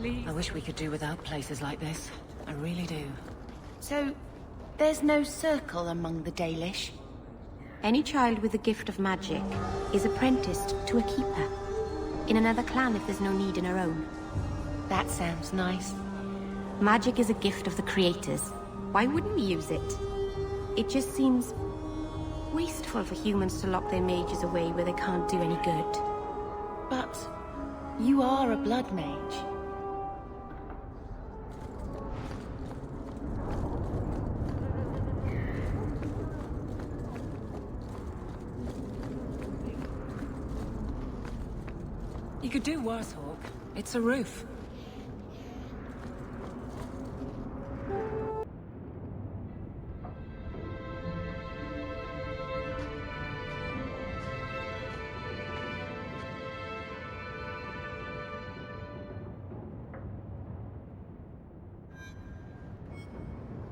Please. I wish we could do without places like this. I really do. So, there's no circle among the Dalish? Any child with the gift of magic is apprenticed to a keeper. In another clan if there's no need in our own. That sounds nice. Magic is a gift of the creators. Why wouldn't we use it? It just seems wasteful for humans to lock their mages away where they can't do any good. But you are a blood mage. You could do worse, Hawk. It's a roof.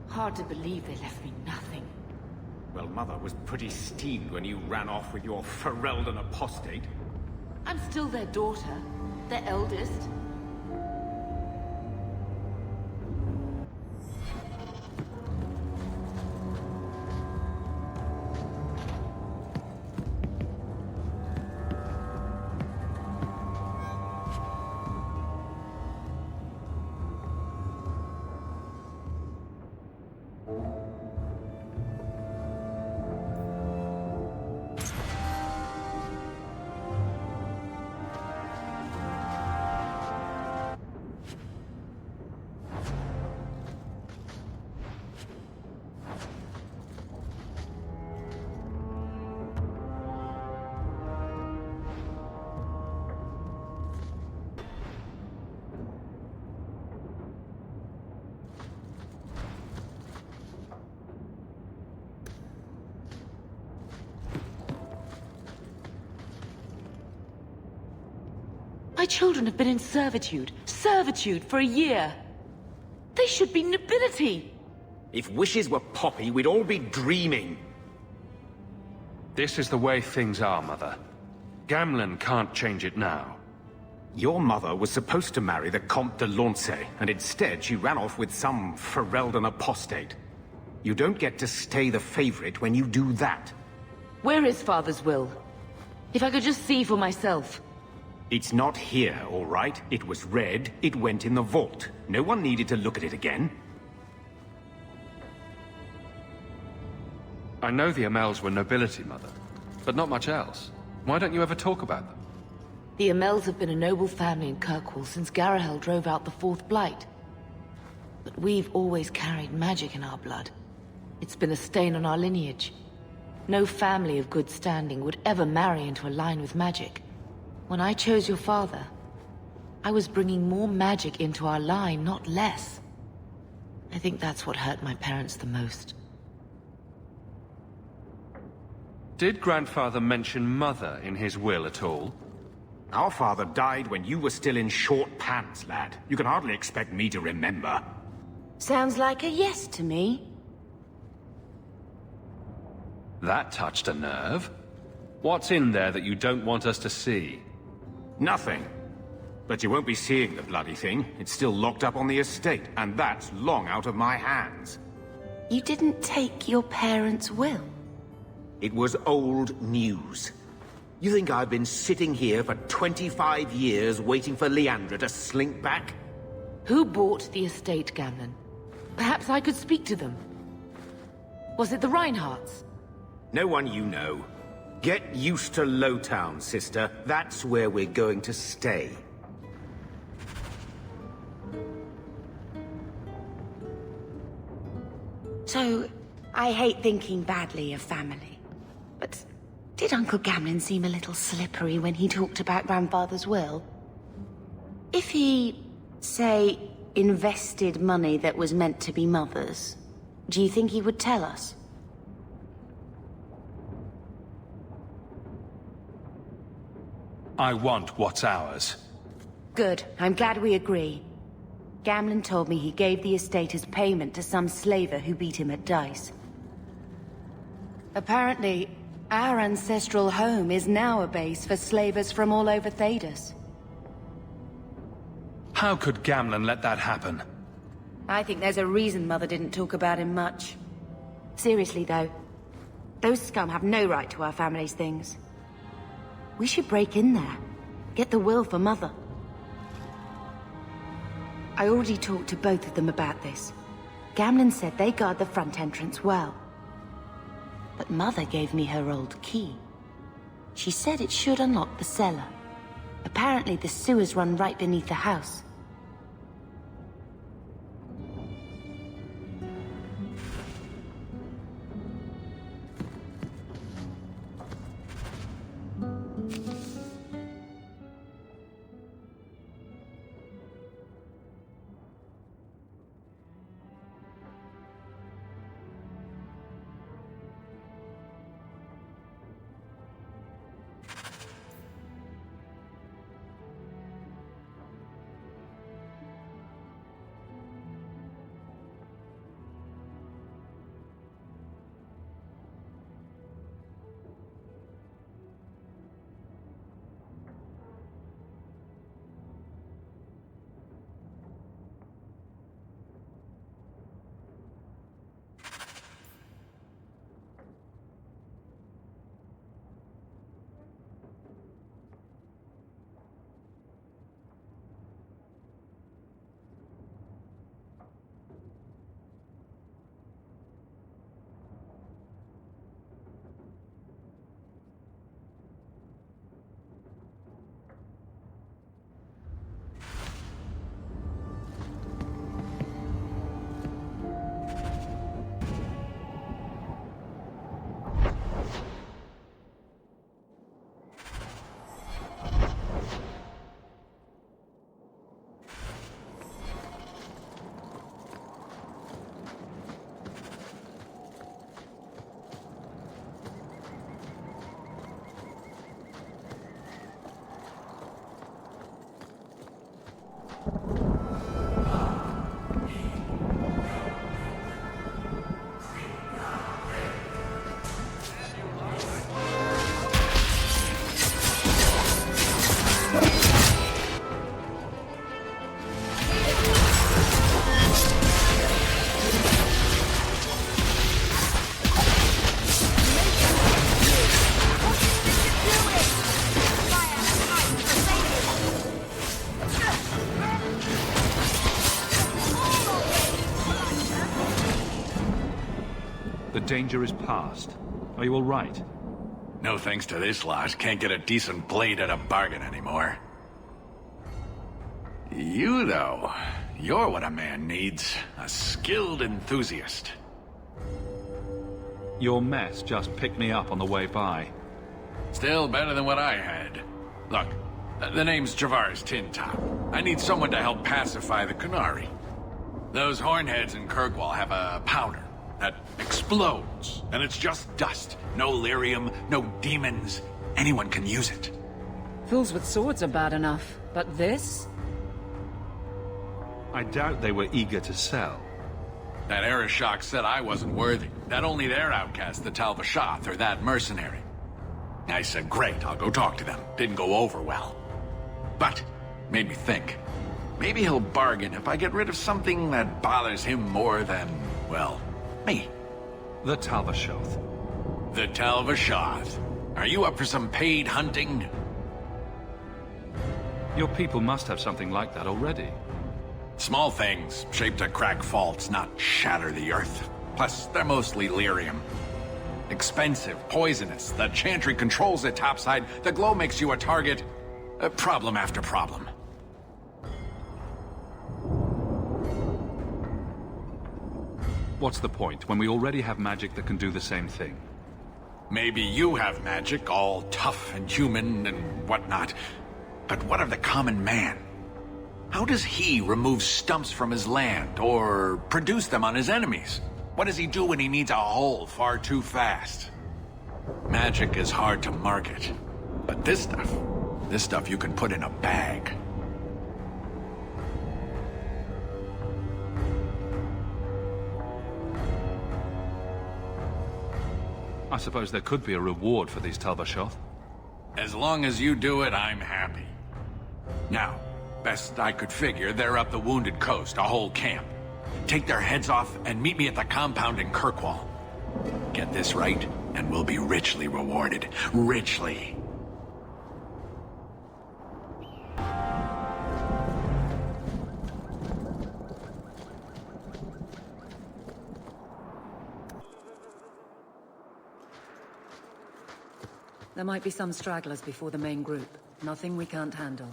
Hard to believe they left me nothing. Well, Mother was pretty steamed when you ran off with your Ferelden apostate. I'm still their daughter, their eldest. My children have been in servitude for a year. They should be nobility. If wishes were poppy, we'd all be dreaming. This is the way things are, Mother. Gamlen can't change it now. Your mother was supposed to marry the Comte de Launcey, and instead she ran off with some Ferelden apostate. You don't get to stay the favorite when you do that. Where is Father's will? If I could just see for myself. It's not here, all right? It was read, it went in the vault. No one needed to look at it again. I know the Amels were nobility, Mother, but not much else. Why don't you ever talk about them? The Amels have been a noble family in Kirkwall since Garahel drove out the Fourth Blight. But we've always carried magic in our blood. It's been a stain on our lineage. No family of good standing would ever marry into a line with magic. When I chose your father, I was bringing more magic into our line, not less. I think that's what hurt my parents the most. Did Grandfather mention Mother in his will at all? Our father died when you were still in short pants, lad. You can hardly expect me to remember. Sounds like a yes to me. That touched a nerve. What's in there that you don't want us to see? Nothing. But you won't be seeing the bloody thing. It's still locked up on the estate, and that's long out of my hands. You didn't take your parents' will? It was old news. You think I've been sitting here for 25 years waiting for Leandra to slink back? Who bought the estate, Gamlen? Perhaps I could speak to them. Was it the Reinhardts? No one you know. Get used to Lowtown, sister. That's where we're going to stay. So, I hate thinking badly of family. But did Uncle Gamlen seem a little slippery when he talked about Grandfather's will? If he, say, invested money that was meant to be Mother's, do you think he would tell us? I want what's ours. Good. I'm glad we agree. Gamlen told me he gave the estate as payment to some slaver who beat him at dice. Apparently, our ancestral home is now a base for slavers from all over Thedas. How could Gamlen let that happen? I think there's a reason Mother didn't talk about him much. Seriously, though. Those scum have no right to our family's things. We should break in there. Get the will for Mother. I already talked to both of them about this. Gamlen said they guard the front entrance well. But Mother gave me her old key. She said it should unlock the cellar. Apparently the sewers run right beneath the house. The danger is past. Are you all right? No thanks to this lot, can't get a decent blade at a bargain anymore. You, though, you're what a man needs. A skilled enthusiast. Your mess just picked me up on the way by. Still better than what I had. Look, the name's Javar's Tin Top. I need someone to help pacify the Qunari. Those hornheads in Kirkwall have a powder that explodes, and it's just dust. No lyrium, no demons. Anyone can use it. Fools with swords are bad enough, but this? I doubt they were eager to sell. That Arishok said I wasn't worthy. That only their outcast, the Talvashath, or that mercenary. I said, great, I'll go talk to them. Didn't go over well. But, made me think. Maybe he'll bargain if I get rid of something that bothers him more than, well, me. The Talvashoth. The Talvashath. Are you up for some paid hunting? Your people must have something like that already. Small things, shaped to crack faults, not shatter the earth. Plus, they're mostly lyrium. Expensive, poisonous. The Chantry controls it topside. The glow makes you a target. Problem after problem. What's the point, when we already have magic that can do the same thing? Maybe you have magic, all tough and human and whatnot. But what of the common man? How does he remove stumps from his land, or produce them on his enemies? What does he do when he needs a hole far too fast? Magic is hard to market. But this stuff you can put in a bag. I suppose there could be a reward for these Talvashoth. As long as you do it, I'm happy. Now, Best I could figure, they're up the Wounded Coast, a whole camp. Take their heads off and meet me at the compound in Kirkwall. Get this right, and we'll be richly rewarded. Richly. There might be some stragglers before the main group. Nothing we can't handle.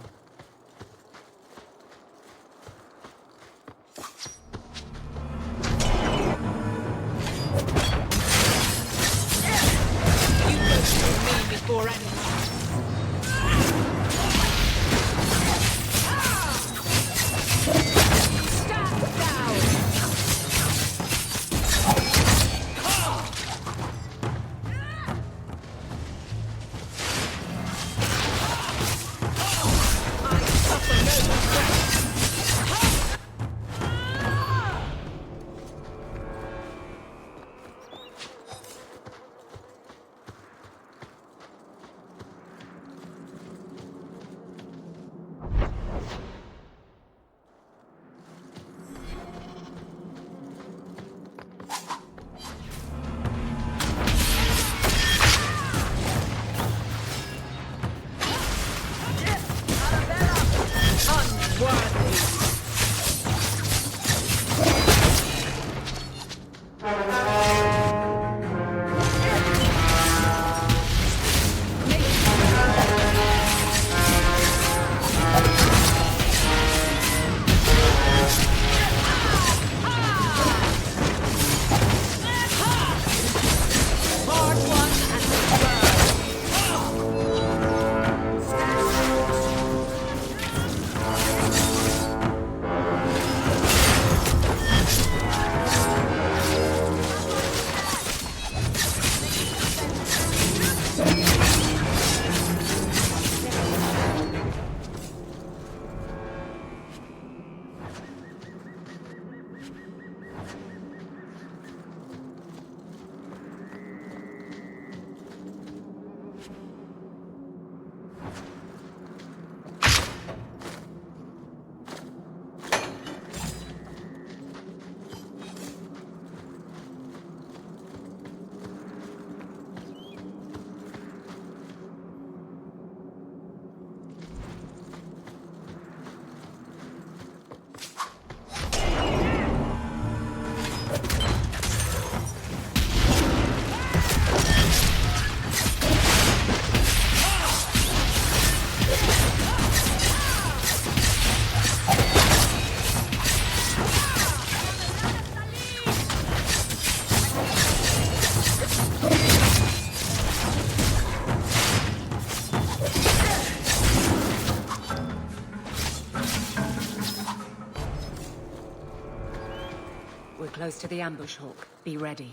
Close to the ambush, Hawk. Be ready.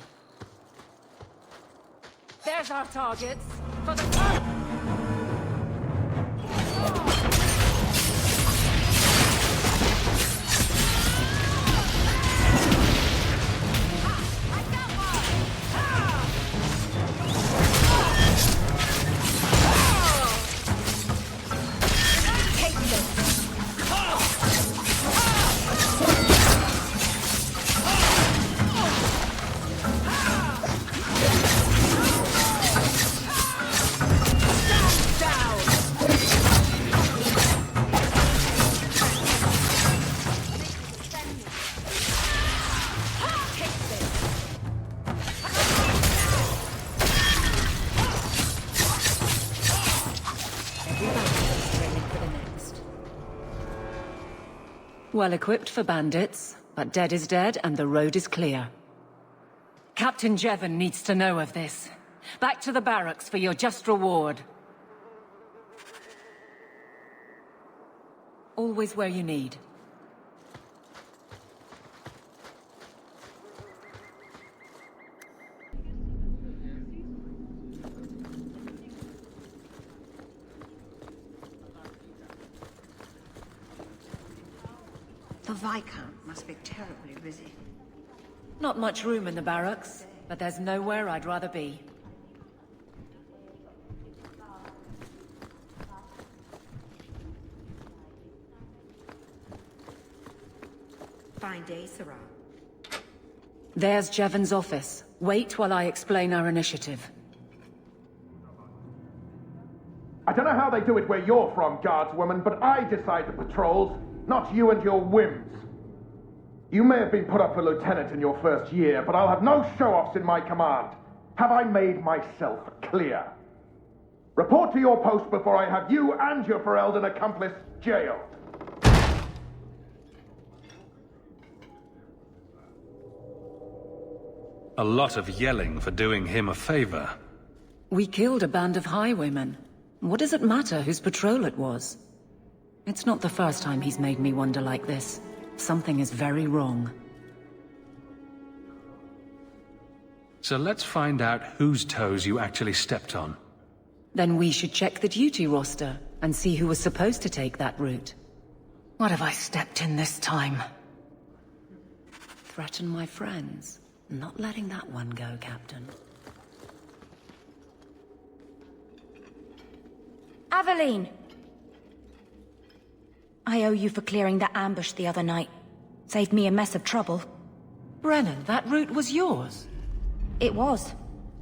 There's our targets! For the front! Well equipped for bandits, but dead is dead and the road is clear. Captain Jevon needs to know of this. Back to the barracks for your just reward. Always where you need. The Viscount must be terribly busy. Not much room in the barracks, but there's nowhere I'd rather be. fine day, Sarah. There's Jevon's office. Wait while I explain our initiative. I don't know how they do it where you're from, guardswoman, but I decide the patrols, not you and your whims. You may have been put up for lieutenant in your first year, but I'll have no show-offs in my command. Have I made myself clear? Report to your post before I have you and your Ferelden accomplice jailed. A lot of yelling for doing him a favor. We killed a band of highwaymen. What does it matter whose patrol it was? It's not the first time he's made me wonder like this. Something is very wrong. So let's find out whose toes you actually stepped on. Then we should check the duty roster and see who was supposed to take that route. What have I stepped in this time? Threaten my friends. Not letting that one go, Captain. Aveline! I owe you for clearing that ambush the other night. Saved me a mess of trouble. Brennan, that route was yours. It was.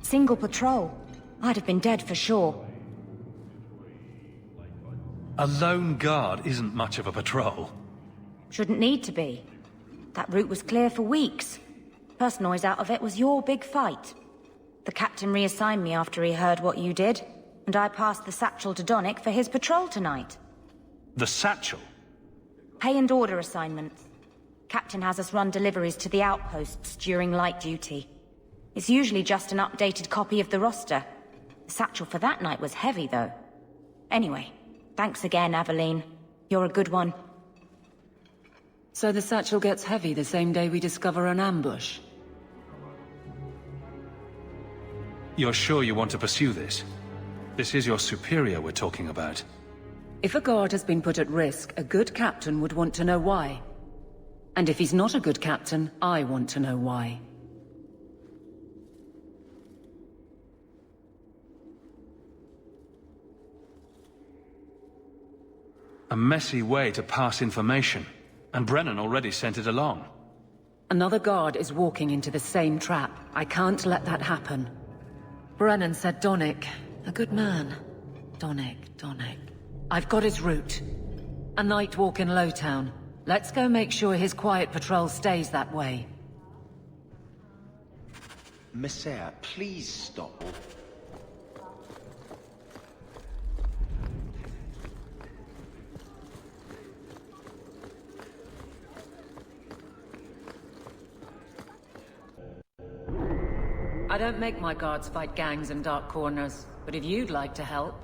Single patrol. I'd have been dead for sure. A lone guard isn't much of a patrol. Shouldn't need to be. That route was clear for weeks. First noise out of it was your big fight. The captain reassigned me after he heard what you did, and I passed the satchel to Donnic for his patrol tonight. The satchel? Pay and order assignments. Captain has us run deliveries to the outposts during light duty. It's usually just an updated copy of the roster. The satchel for that night was heavy, though. Anyway, thanks again, Aveline. You're a good one. So the satchel gets heavy the same day we discover an ambush? You're sure you want to pursue this? This is your superior we're talking about. If a guard has been put at risk, a good captain would want to know why. And if he's not a good captain, I want to know why. A messy way to pass information. And Brennan already sent it along. Another guard is walking into the same trap. I can't let that happen. Brennan said Donnic. A good man. Donnic. I've got his route. A night walk in Lowtown. Let's go make sure his quiet patrol stays that way. Messiah, please stop. I don't make my guards fight gangs in dark corners, but if you'd like to help...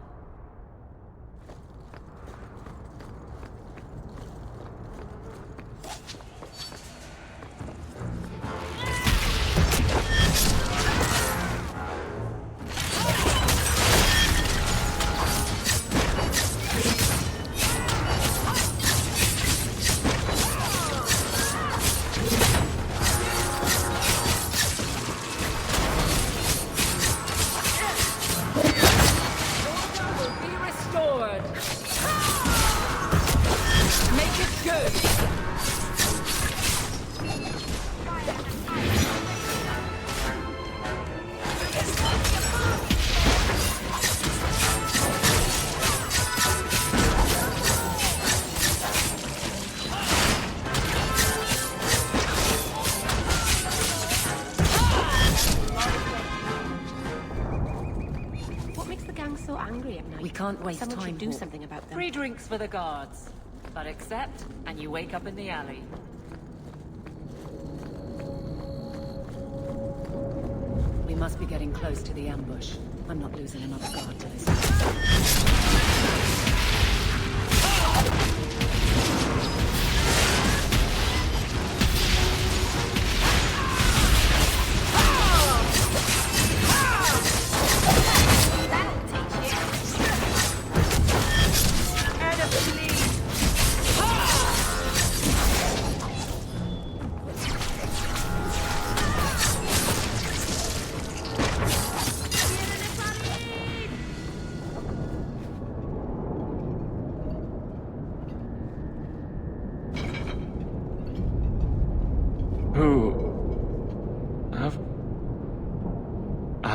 We can't waste time. Someone should do something about them. Free drinks for the guards. But accept, and you wake up in the alley. We must be getting close to the ambush. I'm not losing another guard to this.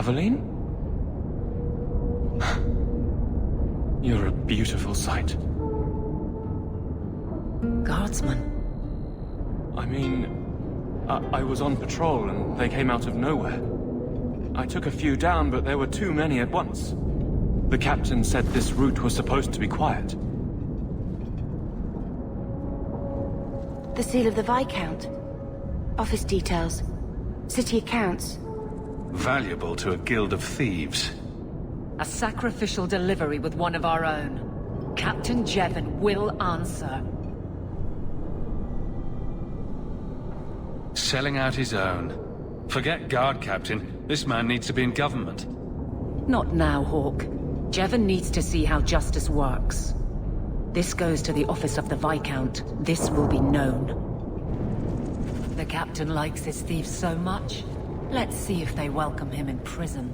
Aveline? You're a beautiful sight. Guardsman. I mean, I was on patrol and they came out of nowhere. I took a few down, but there were too many at once. The captain said this route was supposed to be quiet. The seal of the Viscount. Office details. City accounts. Valuable to a guild of thieves. A sacrificial delivery with one of our own. Captain Jevon will answer. Selling out his own. Forget guard captain. This man needs to be in government. Not now, Hawk. Jevon needs to see how justice works. This goes to the office of the Viscount. This will be known. The captain likes his thieves so much. Let's see if they welcome him in prison.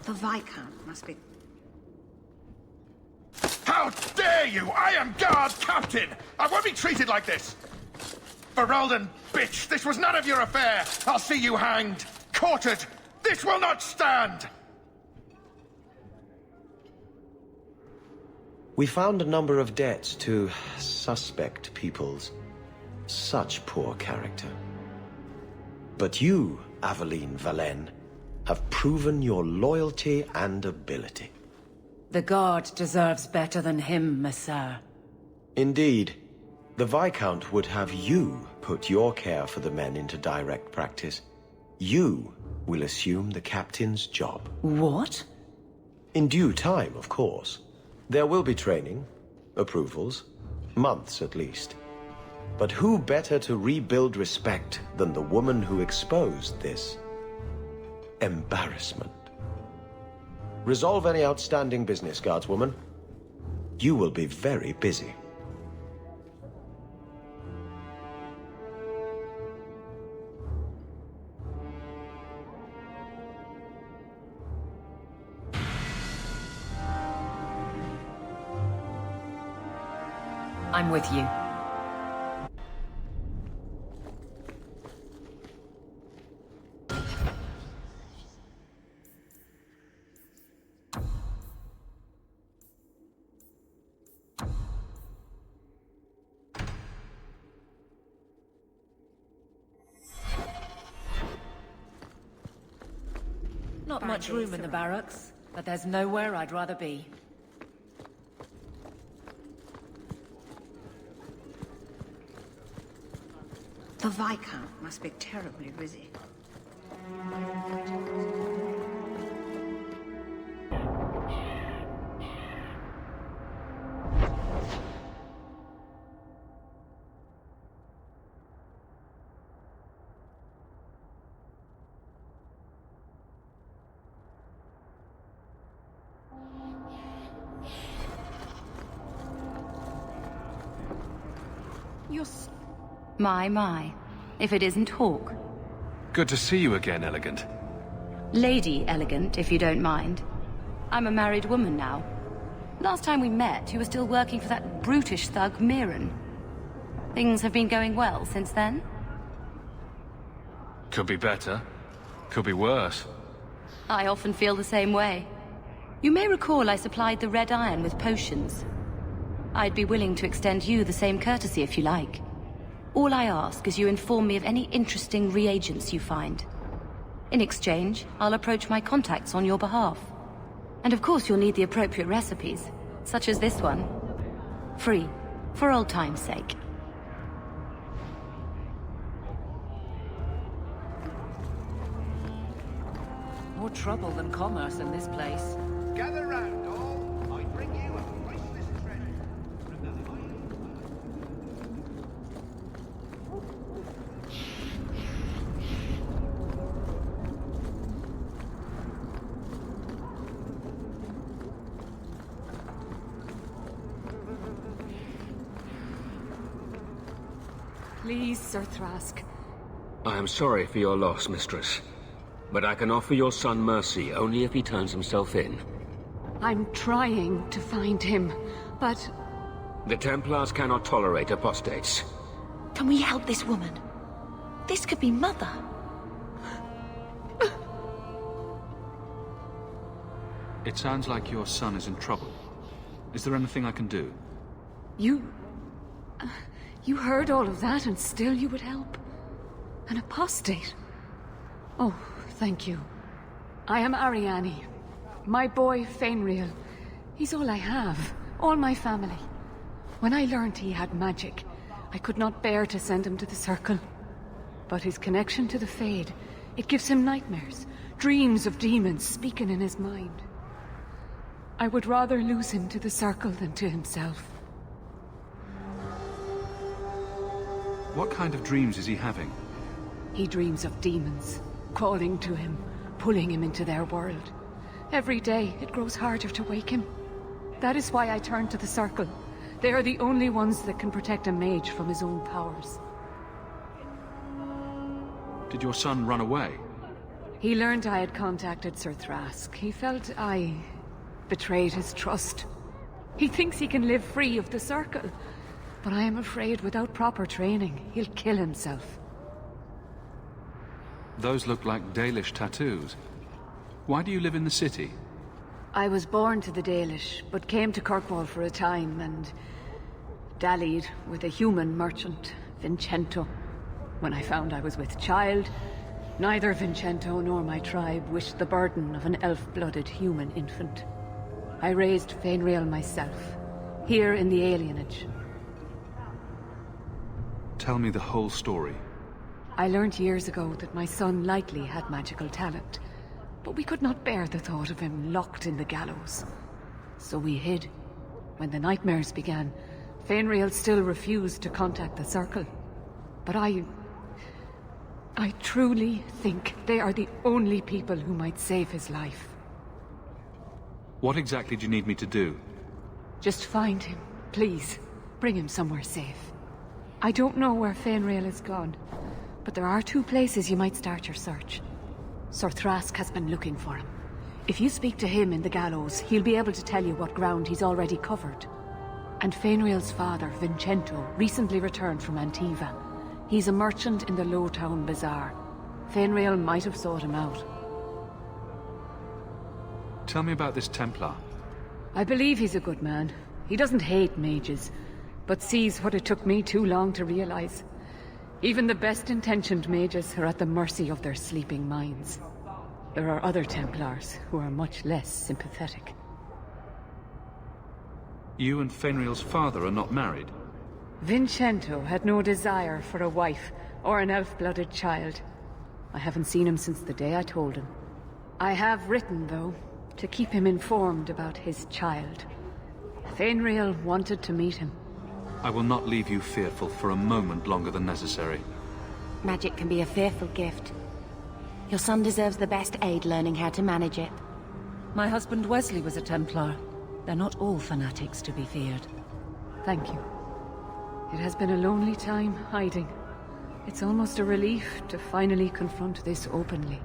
The Viscount must be... How dare you! I am guard captain! I won't be treated like this! Ferelden, bitch, this was none of your affair! I'll see you hanged! Quartered! This will not stand! We found a number of debts to suspect peoples. Such poor character. But you, Aveline Valen, have proven your loyalty and ability. The guard deserves better than him, Messire. Indeed. The Viscount would have you put your care for the men into direct practice. You will assume the captain's job. What? In due time, of course. There will be training, approvals, months at least. But who better to rebuild respect than the woman who exposed this embarrassment? Resolve any outstanding business, guardswoman. You will be very busy. I'm with you. Not much room in the barracks, but there's nowhere I'd rather be. The Viscount must be terribly busy. My. If it isn't Hawk. Good to see you again, Elegant. Lady Elegant, if you don't mind. I'm a married woman now. Last time we met, you were still working for that brutish thug, Mirren. Things have been going well since then? Could be better. Could be worse. I often feel the same way. You may recall I supplied the Red Iron with potions. I'd be willing to extend you the same courtesy if you like. All I ask is you inform me of any interesting reagents you find. In exchange, I'll approach my contacts on your behalf. And of course you'll need the appropriate recipes, such as this one. Free, for old time's sake. More trouble than commerce in this place. Gather round, all. I bring you a priceless treasure. Please, Sir Thrask. I am sorry for your loss, Mistress. But I can offer your son mercy only if he turns himself in. I'm trying to find him, but... The Templars cannot tolerate apostates. Can we help this woman? This could be Mother. It sounds like your son is in trouble. Is there anything I can do? You heard all of that and still you would help? An apostate? Oh, thank you. I am Ariane. My boy, Fainriel. He's all I have. All my family. When I learned he had magic, I could not bear to send him to the Circle. But his connection to the Fade, it gives him nightmares. Dreams of demons speaking in his mind. I would rather lose him to the Circle than to himself. What kind of dreams is he having? He dreams of demons, calling to him, pulling him into their world. Every day, it grows harder to wake him. That is why I turn to the Circle. They are the only ones that can protect a mage from his own powers. Did your son run away? He learned I had contacted Sir Thrask. He felt I betrayed his trust. He thinks he can live free of the Circle. But I am afraid without proper training, he'll kill himself. Those look like Dalish tattoos. Why do you live in the city? I was born to the Dalish, but came to Kirkwall for a time and dallied with a human merchant, Vincento. When I found I was with child, neither Vincento nor my tribe wished the burden of an elf-blooded human infant. I raised Fainriel myself, here in the alienage. Tell me the whole story. I learned years ago that my son likely had magical talent, but we could not bear the thought of him locked in the gallows. So we hid. When the nightmares began, Fainriel still refused to contact the Circle. But I truly think they are the only people who might save his life. What exactly do you need me to do? Just find him, please. Bring him somewhere safe. I don't know where Fainriel is gone, but there are 2 places you might start your search. Sir Thrask has been looking for him. If you speak to him in the gallows, he'll be able to tell you what ground he's already covered. And Fainriel's father, Vincento, recently returned from Antiva. He's a merchant in the Lowtown Bazaar. Fainriel might have sought him out. Tell me about this Templar. I believe he's a good man. He doesn't hate mages, but sees what it took me too long to realize. Even the best-intentioned mages are at the mercy of their sleeping minds. There are other Templars who are much less sympathetic. You and Fainriel's father are not married? Vincento had no desire for a wife or an elf-blooded child. I haven't seen him since the day I told him. I have written, though, to keep him informed about his child. Fainriel wanted to meet him. I will not leave you fearful for a moment longer than necessary. Magic can be a fearful gift. Your son deserves the best aid learning how to manage it. My husband Wesley was a Templar. They're not all fanatics to be feared. Thank you. It has been a lonely time hiding. It's almost a relief to finally confront this openly.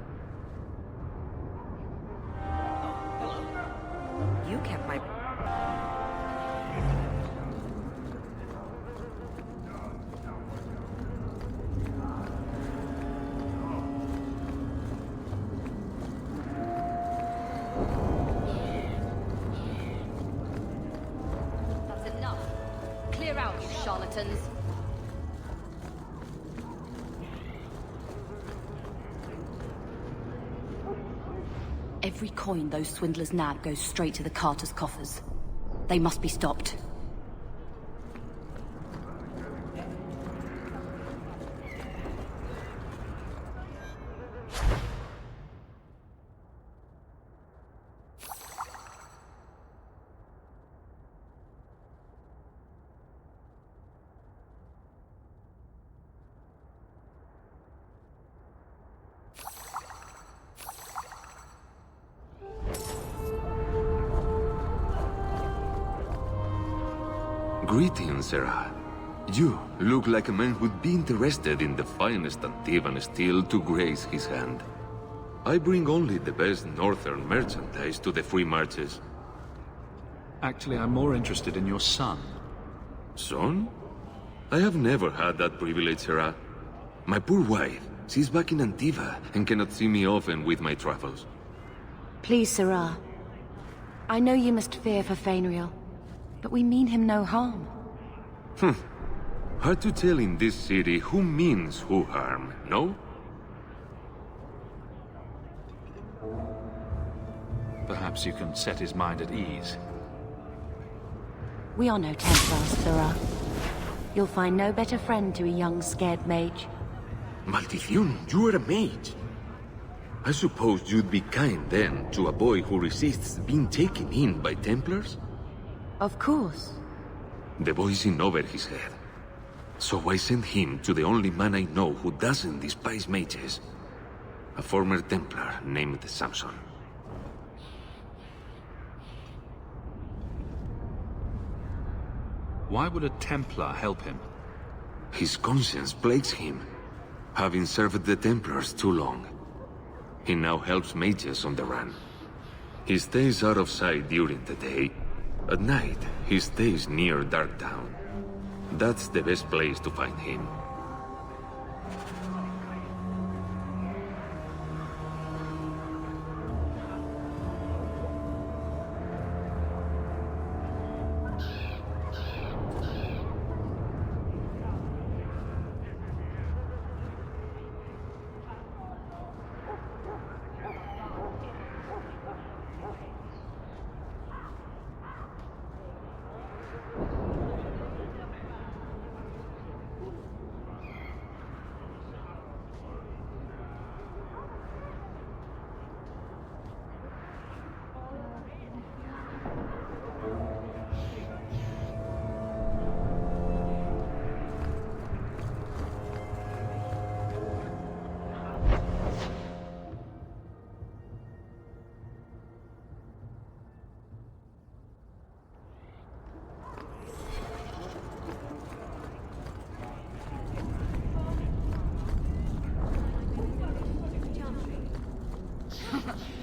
You kept my... That's enough. Clear out, you charlatans. Every coin those swindlers nab goes straight to the Carter's coffers. They must be stopped. Greetings, Sarah. You look like a man who'd be interested in the finest Antivan steel to grace his hand. I bring only the best northern merchandise to the free marches. Actually, I'm more interested in your son. Son? I have never had that privilege, Sarah. My poor wife, she's back in Antiva and cannot see me often with my travels. Please, Sarah. I know you must fear for Fainriel, but we mean him no harm. Hard to tell in this city who means who harm, no? Perhaps you can set his mind at ease. We are no Templars, Sarah. You'll find no better friend to a young, scared mage. Maldición, you are a mage. I suppose you'd be kind then to a boy who resists being taken in by Templars? Of course. The boy's in over his head. So I sent him to the only man I know who doesn't despise mages. A former Templar named Samson. Why would a Templar help him? His conscience plagues him, having served the Templars too long. He now helps mages on the run. He stays out of sight during the day. At night, he stays near Darktown. That's the best place to find him.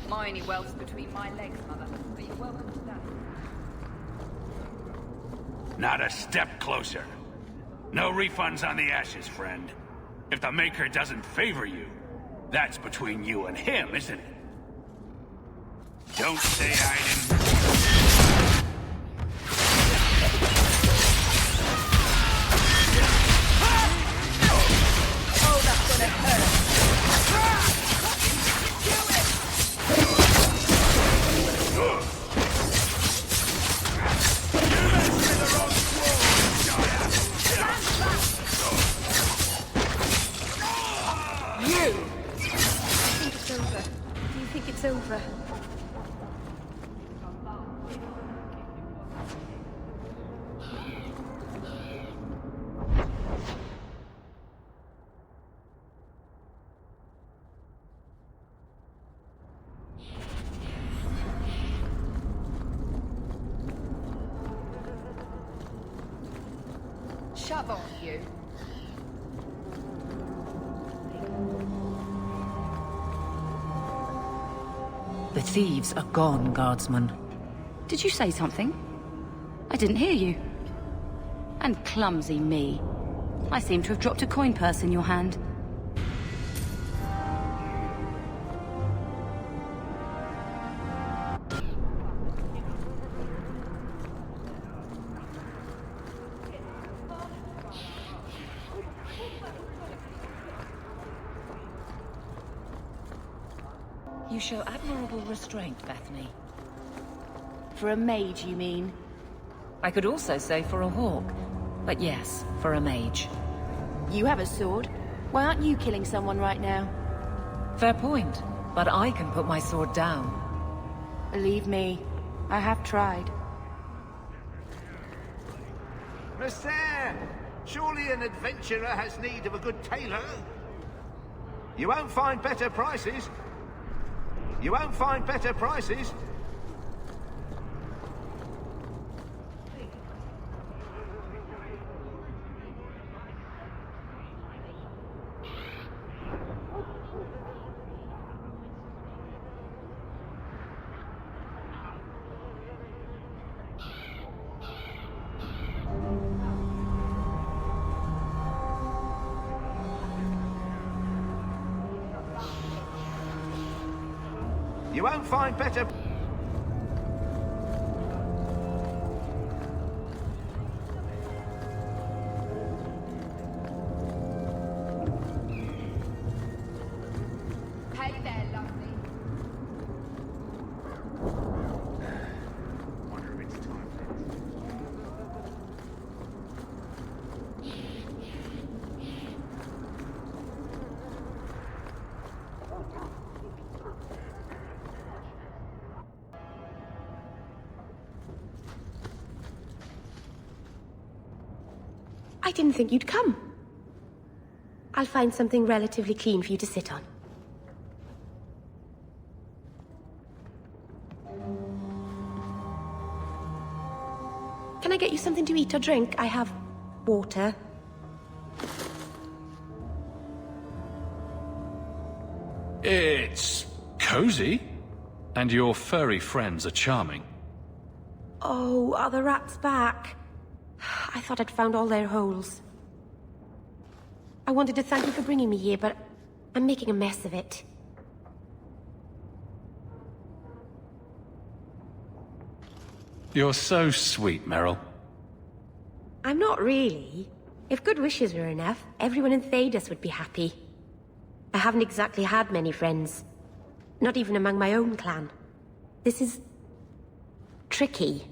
Miney welts between my legs, Mother, but you're welcome to that. Not a step closer. No refunds on the ashes, friend. If the Maker doesn't favor you, that's between you and him, isn't it? Don't say I didn't... Oh, that's gonna hurt. It's over. Shove on, you. The thieves are gone, guardsman. Did you say something? I didn't hear you. And clumsy me. I seem to have dropped a coin purse in your hand. You show admirable restraint, Bethany. For a mage, you mean? I could also say for a hawk. But yes, for a mage. You have a sword. Why aren't you killing someone right now? Fair point. But I can put my sword down. Believe me, I have tried. Monsieur, surely an adventurer has need of a good tailor. You won't find better prices. You won't find better prices. You won't find better... Hey there, lovely. Wonder if it's time for I didn't think you'd come. I'll find something relatively clean for you to sit on. Can I get you something to eat or drink? I have water. It's cozy. And your furry friends are charming. Oh, are the rats back? I thought I'd found all their holes. I wanted to thank you for bringing me here, but I'm making a mess of it. You're so sweet, Meryl. I'm not really. If good wishes were enough, everyone in Thedas would be happy. I haven't exactly had many friends. Not even among my own clan. This is... tricky.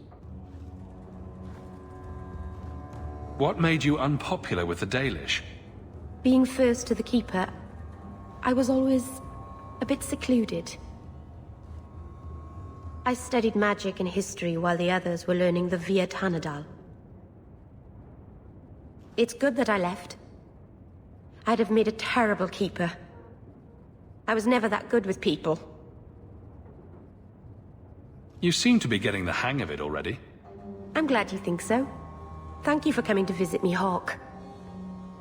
What made you unpopular with the Dalish? Being first to the Keeper, I was always a bit secluded. I studied magic and history while the others were learning the Via Tanadal. It's good that I left. I'd have made a terrible Keeper. I was never that good with people. You seem to be getting the hang of it already. I'm glad you think so. Thank you for coming to visit me, Hawk.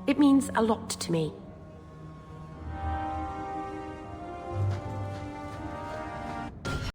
It means a lot to me.